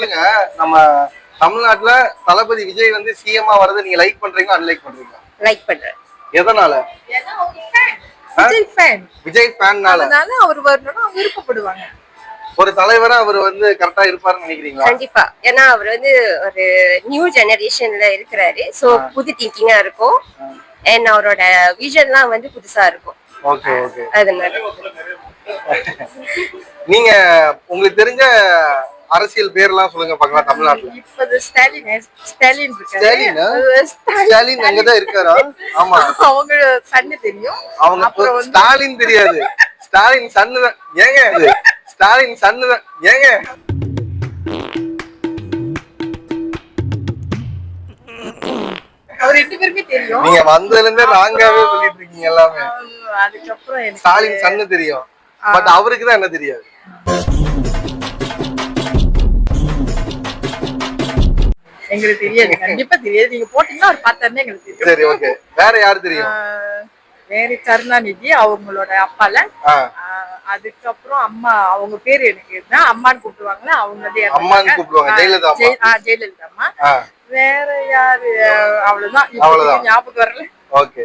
சொல்லுங்க, நம்ம தமிழ்நாட்டுல தளபதி விஜய் வந்து சிஎம்மா வரது நீங்க லைக் பண்றீங்களா அன்லைக் பண்றீங்களா? லைக் பண்றேன். எதனால? ஏன்னா அவங்க ஃபேன். விஜய் ஃபேன். விஜய் ஃபேன்னால. அதனால அவர் வரணும்னு அவங்க விருப்பப்படுவாங்க. ஒரு தலைவரா அவர் வந்து கரெக்டா இருப்பாருன்னு நினைக்கிறீங்களா? கண்டிப்பா. ஏன்னா அவர் வந்து ஒரு நியூ ஜெனரேஷன்ல இருக்கிறாரு. சோ புது திங்கிங்கா இருக்கும். அண்ட் அவரோட விஷன்லாம் வந்து புதுசா இருக்கும். Okay okay. அதனால நீங்க உங்களுக்கு தெரிஞ்ச அரசியல் பேர்லாம் சொல்லுங்க பார்க்கலாம் தமிழ்நாட்டுல. இப்ப ஸ்டாலின் இருக்காரு. ஸ்டாலின் அங்கதான் இருக்காரா? ஆமா. அவங்க சன்னு தெரியும். அவங்க ஸ்டாலின் தெரியாது. ஸ்டாலின் சன்னு தான். ஏங்க அது? ஸ்டாலின் சன்னு தான். ஏங்க? அவர் 2 பேருமே தெரியும். நீங்க வந்ததுல இருந்தே ராங்காவே சொல்லிட்டு இருக்கீங்க எல்லாமே. அதுக்கப்புறம் எனக்கு ஸ்டாலின் சன்னு தெரியும். பட் அவருக்கு தான் என்ன தெரியாது. எங்களுக்கு தெரியாது. கண்டிப்பா தெரியாது. நீங்க போட்டீங்கன்னா அவர் பார்த்தாருன்னு எங்களுக்கு தெரியும். சரி ஓகே. வேற யாரு தெரியும்? வேற கருணாநிதி அவங்களோட அப்பால. அதுக்கப்புறம் அம்மா அவங்க பேரு எனக்கு என்ன அம்மான்னு கூப்பிடுவாங்களா அவங்க அம்மான்னு கூப்பிடுவாங்க. ஜெயலலிதா அம்மா. வேற யாரு? அவ்வளவுதான். ஞாபகம் வரல. ஓகே.